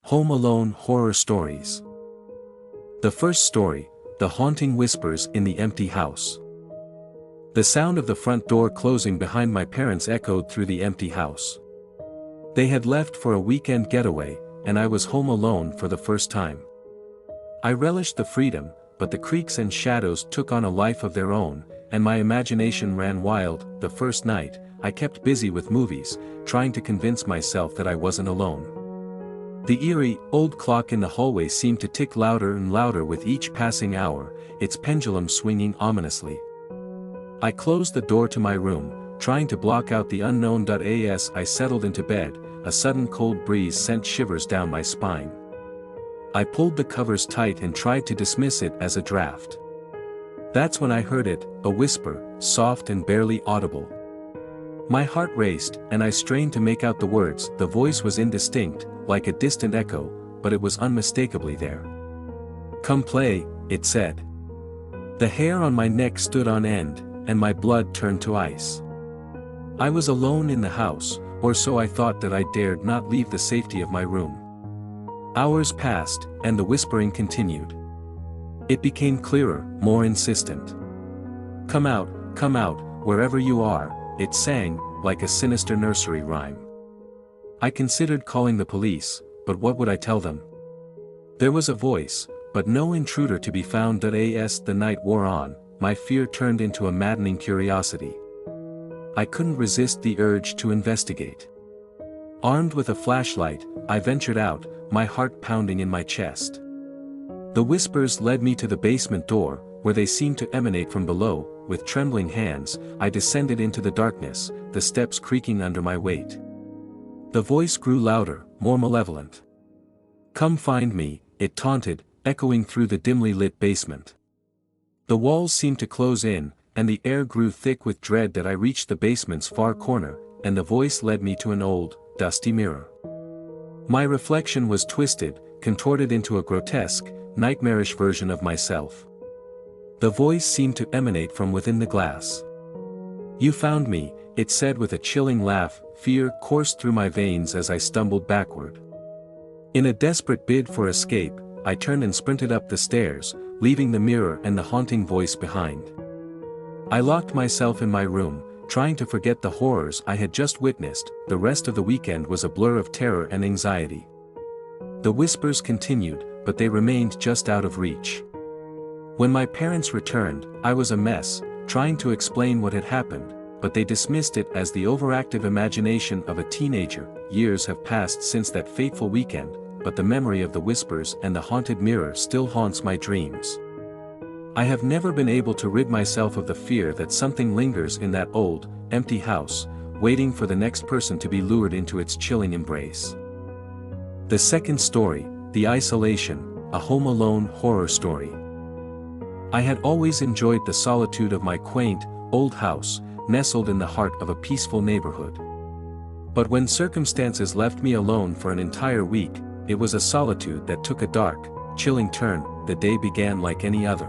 Home Alone Horror Stories. The first story, The Haunting Whispers in the Empty House. The sound of the front door closing behind my parents echoed through the empty house. They had left for a weekend getaway, and I was home alone for the first time. I relished the freedom, but the creaks and shadows took on a life of their own, and my imagination ran wild. The first night, I kept busy with movies, trying to convince myself that I wasn't alone. The eerie, old clock in the hallway seemed to tick louder and louder with each passing hour, its pendulum swinging ominously. I closed the door to my room, trying to block out the unknown. As I settled into bed, a sudden cold breeze sent shivers down my spine. I pulled the covers tight and tried to dismiss it as a draft. That's when I heard it, a whisper, soft and barely audible. My heart raced, and I strained to make out the words. The voice was indistinct, like a distant echo, but it was unmistakably there. "Come play," it said. The hair on my neck stood on end, and my blood turned to ice. I was alone in the house, or so I thought. That I dared not leave the safety of my room. Hours passed, and the whispering continued. It became clearer, more insistent. come out, wherever you are," it sang, like a sinister nursery rhyme. I considered calling the police, but what would I tell them? There was a voice, but no intruder to be found. As the night wore on, my fear turned into a maddening curiosity. I couldn't resist the urge to investigate. Armed with a flashlight, I ventured out, my heart pounding in my chest. The whispers led me to the basement door, where they seemed to emanate from below. With trembling hands, I descended into the darkness, the steps creaking under my weight. The voice grew louder, more malevolent. "Come find me," it taunted, echoing through the dimly lit basement. The walls seemed to close in, and the air grew thick with dread. I reached the basement's far corner, and the voice led me to an old, dusty mirror. My reflection was twisted, contorted into a grotesque, nightmarish version of myself. The voice seemed to emanate from within the glass. "You found me," it said with a chilling laugh. Fear coursed through my veins as I stumbled backward. In a desperate bid for escape, I turned and sprinted up the stairs, leaving the mirror and the haunting voice behind. I locked myself in my room, trying to forget the horrors I had just witnessed. The rest of the weekend was a blur of terror and anxiety. The whispers continued, but they remained just out of reach. When my parents returned, I was a mess, trying to explain what had happened, but they dismissed it as the overactive imagination of a teenager. Years have passed since that fateful weekend, but the memory of the whispers and the haunted mirror still haunts my dreams. I have never been able to rid myself of the fear that something lingers in that old, empty house, waiting for the next person to be lured into its chilling embrace. The second story, The Isolation, a Home Alone horror story. I had always enjoyed the solitude of my quaint, old house, nestled in the heart of a peaceful neighborhood. But when circumstances left me alone for an entire week, it was a solitude that took a dark, chilling turn. The day began like any other.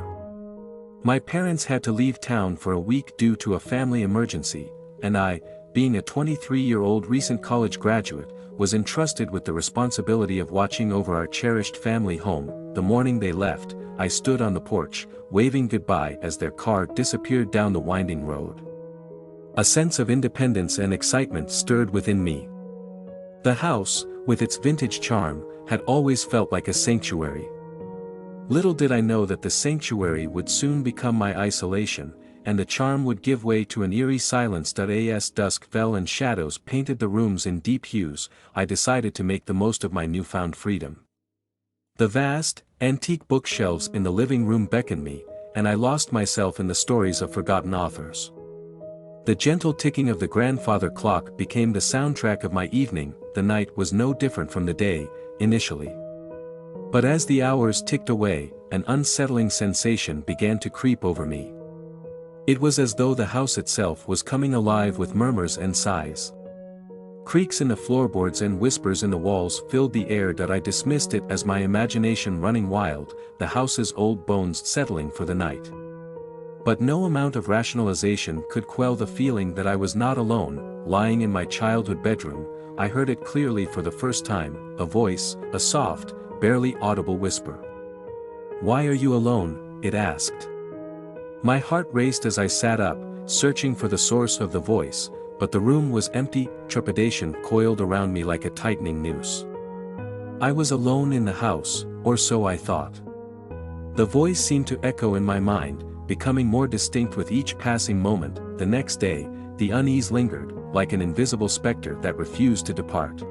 My parents had to leave town for a week due to a family emergency, and I, being a 23-year-old recent college graduate, was entrusted with the responsibility of watching over our cherished family home. The morning they left, I stood on the porch, waving goodbye as their car disappeared down the winding road. A sense of independence and excitement stirred within me. The house, with its vintage charm, had always felt like a sanctuary. Little did I know that the sanctuary would soon become my isolation, and the charm would give way to an eerie silence. As dusk fell and shadows painted the rooms in deep hues, I decided to make the most of my newfound freedom. The vast, antique bookshelves in the living room beckoned me, and I lost myself in the stories of forgotten authors. The gentle ticking of the grandfather clock became the soundtrack of my evening. The night was no different from the day, initially. But as the hours ticked away, an unsettling sensation began to creep over me. It was as though the house itself was coming alive with murmurs and sighs. Creaks in the floorboards and whispers in the walls filled the air. I dismissed it as my imagination running wild, the house's old bones settling for the night. But no amount of rationalization could quell the feeling that I was not alone. Lying in my childhood bedroom, I heard it clearly for the first time, a voice, a soft, barely audible whisper. "Why are you alone?" it asked. My heart raced as I sat up, searching for the source of the voice, but the room was empty, trepidation coiled around me like a tightening noose. I was alone in the house, or so I thought. The voice seemed to echo in my mind, becoming more distinct with each passing moment. The next day, the unease lingered, like an invisible specter that refused to depart.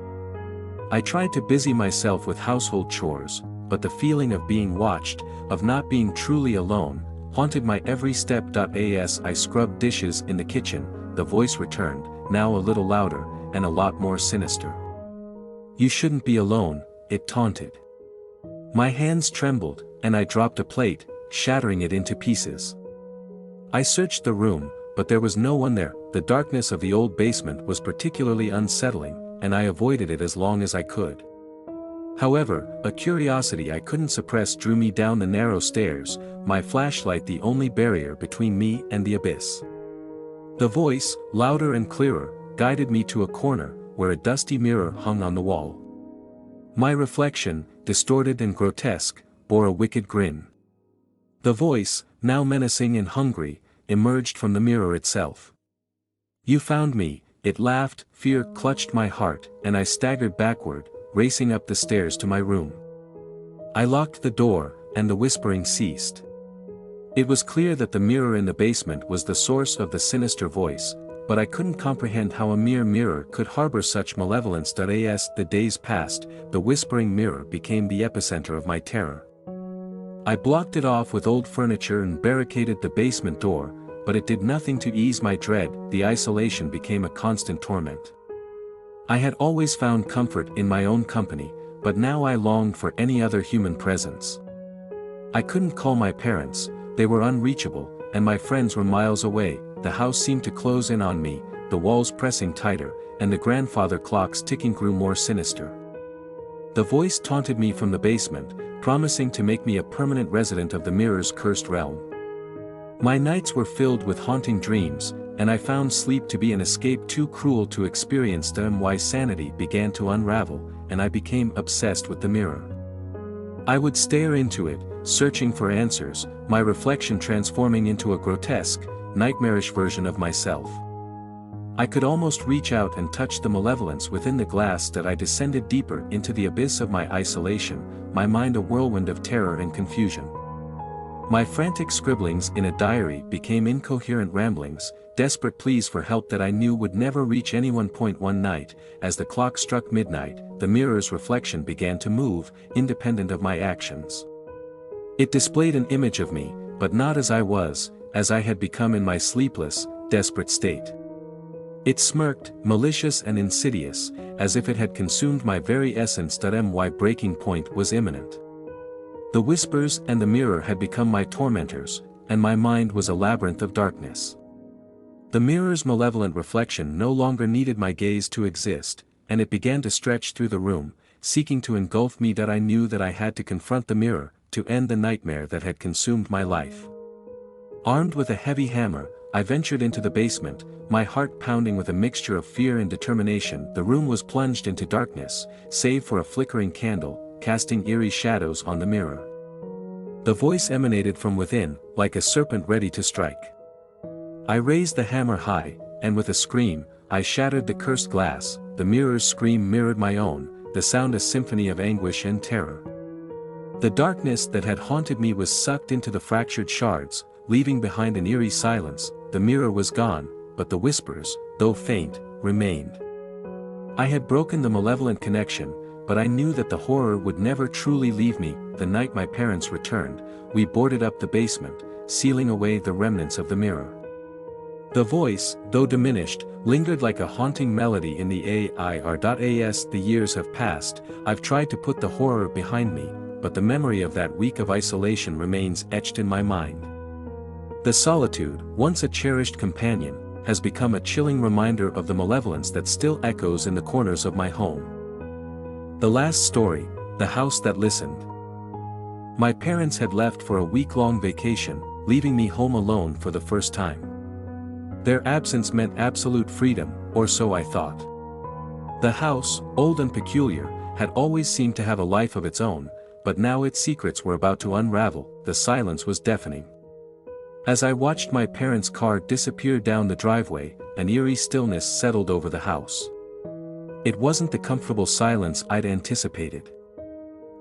I tried to busy myself with household chores, but the feeling of being watched, of not being truly alone, haunted my every step. As I scrubbed dishes in the kitchen, the voice returned, now a little louder, and a lot more sinister. "You shouldn't be alone," it taunted. My hands trembled, and I dropped a plate, shattering it into pieces. I searched the room, but there was no one there. The darkness of the old basement was particularly unsettling, and I avoided it as long as I could. However, a curiosity I couldn't suppress drew me down the narrow stairs, my flashlight the only barrier between me and the abyss. The voice, louder and clearer, guided me to a corner, where a dusty mirror hung on the wall. My reflection, distorted and grotesque, bore a wicked grin. The voice, now menacing and hungry, emerged from the mirror itself. "You found me," it laughed. Fear clutched my heart, and I staggered backward, racing up the stairs to my room. I locked the door, and the whispering ceased. It was clear that the mirror in the basement was the source of the sinister voice, but I couldn't comprehend how a mere mirror could harbor such malevolence. As the days passed, the whispering mirror became the epicenter of my terror. I blocked it off with old furniture and barricaded the basement door, but it did nothing to ease my dread. The isolation became a constant torment. I had always found comfort in my own company, but now I longed for any other human presence. I couldn't call my parents, they were unreachable, and my friends were miles away. The house seemed to close in on me, the walls pressing tighter, and the grandfather clock's ticking grew more sinister. The voice taunted me from the basement, promising to make me a permanent resident of the mirror's cursed realm. My nights were filled with haunting dreams, and I found sleep to be an escape too cruel to experience. My sanity began to unravel, and I became obsessed with the mirror. I would stare into it, searching for answers, my reflection transforming into a grotesque, nightmarish version of myself. I could almost reach out and touch the malevolence within the glass. That I descended deeper into the abyss of my isolation, my mind a whirlwind of terror and confusion. My frantic scribblings in a diary became incoherent ramblings, desperate pleas for help that I knew would never reach anyone. One night, as the clock struck midnight, the mirror's reflection began to move, independent of my actions. It displayed an image of me, but not as I was, as I had become in my sleepless, desperate state. It smirked, malicious and insidious, as if it had consumed my very essence. My breaking point was imminent. The whispers and the mirror had become my tormentors, and my mind was a labyrinth of darkness. The mirror's malevolent reflection no longer needed my gaze to exist, and it began to stretch through the room, seeking to engulf me. I knew that I had to confront the mirror, to end the nightmare that had consumed my life. Armed with a heavy hammer, I ventured into the basement, my heart pounding with a mixture of fear and determination. The room was plunged into darkness, save for a flickering candle, casting eerie shadows on the mirror. The voice emanated from within, like a serpent ready to strike. I raised the hammer high, and with a scream, I shattered the cursed glass. The mirror's scream mirrored my own, the sound a symphony of anguish and terror. The darkness that had haunted me was sucked into the fractured shards, leaving behind an eerie silence. The mirror was gone, but the whispers, though faint, remained. I had broken the malevolent connection, but I knew that the horror would never truly leave me. The night my parents returned, we boarded up the basement, sealing away the remnants of the mirror. The voice, though diminished, lingered like a haunting melody in the air. The years have passed, I've tried to put the horror behind me, but the memory of that week of isolation remains etched in my mind. The solitude, once a cherished companion, has become a chilling reminder of the malevolence that still echoes in the corners of my home. The last story, The House That Listened. My parents had left for a week-long vacation, leaving me home alone for the first time. Their absence meant absolute freedom, or so I thought. The house, old and peculiar, had always seemed to have a life of its own, but now its secrets were about to unravel. The silence was deafening. As I watched my parents' car disappear down the driveway, an eerie stillness settled over the house. It wasn't the comfortable silence I'd anticipated.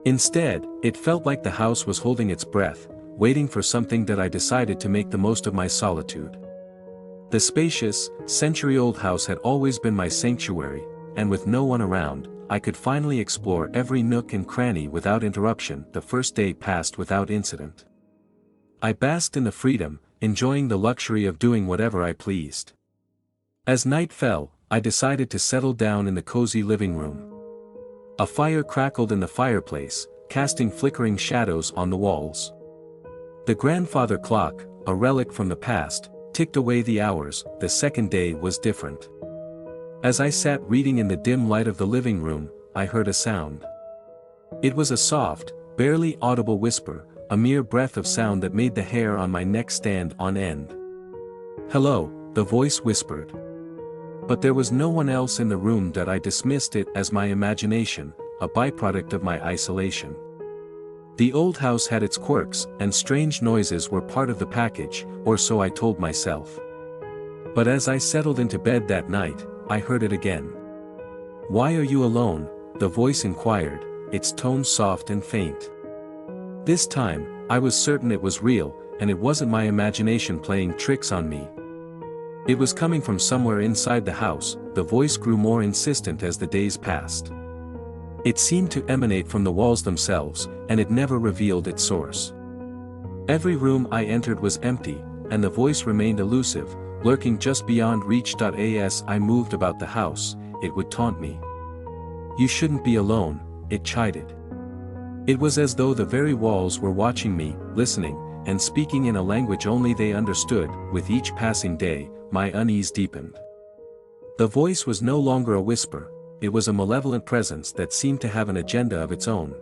Instead, it felt like the house was holding its breath, waiting for something that I decided to make the most of my solitude. The spacious, century-old house had always been my sanctuary, and with no one around, I could finally explore every nook and cranny without interruption. The first day passed without incident. I basked in the freedom, enjoying the luxury of doing whatever I pleased. As night fell, I decided to settle down in the cozy living room. A fire crackled in the fireplace, casting flickering shadows on the walls. The grandfather clock, a relic from the past, ticked away the hours. The second day was different. As I sat reading in the dim light of the living room, I heard a sound. It was a soft, barely audible whisper, a mere breath of sound that made the hair on my neck stand on end. "Hello," the voice whispered. But there was no one else in the room. That I dismissed it as my imagination, a byproduct of my isolation. The old house had its quirks, and strange noises were part of the package, or so I told myself. But as I settled into bed that night, I heard it again. "Why are you alone?" the voice inquired, its tone soft and faint. This time, I was certain it was real, and it wasn't my imagination playing tricks on me. It was coming from somewhere inside the house. The voice grew more insistent as the days passed. It seemed to emanate from the walls themselves, and it never revealed its source. Every room I entered was empty, and the voice remained elusive, lurking just beyond reach. As I moved about the house, it would taunt me. "You shouldn't be alone," it chided. It was as though the very walls were watching me, listening, and speaking in a language only they understood. With each passing day, my unease deepened. The voice was no longer a whisper, it was a malevolent presence that seemed to have an agenda of its own.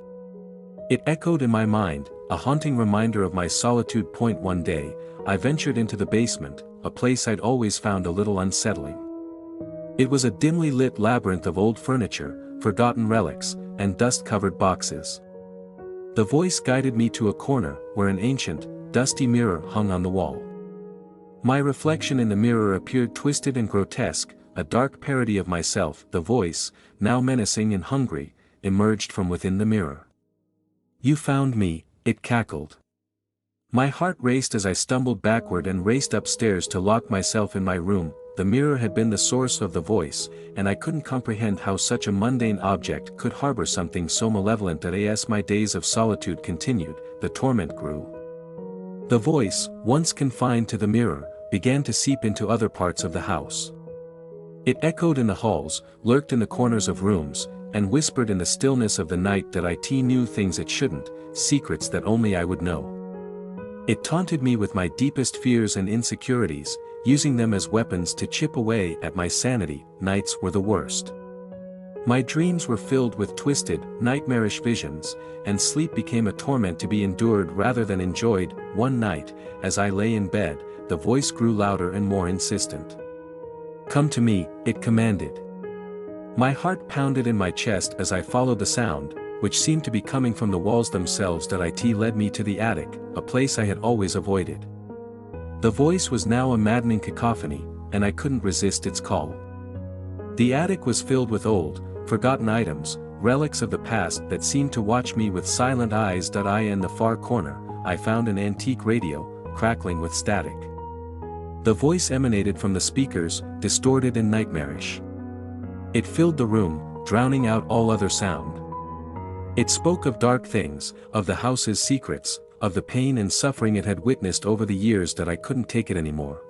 It echoed in my mind, a haunting reminder of my solitude. One day, I ventured into the basement, a place I'd always found a little unsettling. It was a dimly lit labyrinth of old furniture, forgotten relics, and dust-covered boxes. The voice guided me to a corner, where an ancient, dusty mirror hung on the wall. My reflection in the mirror appeared twisted and grotesque, a dark parody of myself. The voice, now menacing and hungry, emerged from within the mirror. "You found me," it cackled. My heart raced as I stumbled backward and raced upstairs to lock myself in my room. The mirror had been the source of the voice, and I couldn't comprehend how such a mundane object could harbor something so malevolent. As my days of solitude continued, the torment grew. The voice, once confined to the mirror, began to seep into other parts of the house. It echoed in the halls, lurked in the corners of rooms, and whispered in the stillness of the night. That it knew things it shouldn't, secrets that only I would know. It taunted me with my deepest fears and insecurities, using them as weapons to chip away at my sanity. Nights were the worst. My dreams were filled with twisted, nightmarish visions, and sleep became a torment to be endured rather than enjoyed. One night, as I lay in bed, the voice grew louder and more insistent. "Come to me," it commanded. My heart pounded in my chest as I followed the sound, which seemed to be coming from the walls themselves. It led me to the attic, a place I had always avoided. The voice was now a maddening cacophony, and I couldn't resist its call. The attic was filled with old, forgotten items, relics of the past that seemed to watch me with silent eyes. In the far corner, I found an antique radio, crackling with static. The voice emanated from the speakers, distorted and nightmarish. It filled the room, drowning out all other sound. It spoke of dark things, of the house's secrets, of the pain and suffering it had witnessed over the years. I couldn't take it anymore.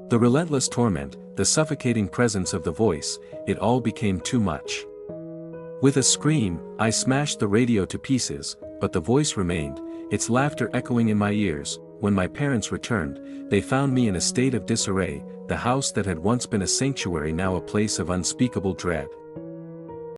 The relentless torment, the suffocating presence of the voice, it all became too much. With a scream, I smashed the radio to pieces, but the voice remained, its laughter echoing in my ears. When my parents returned, they found me in a state of disarray, the house that had once been a sanctuary now a place of unspeakable dread.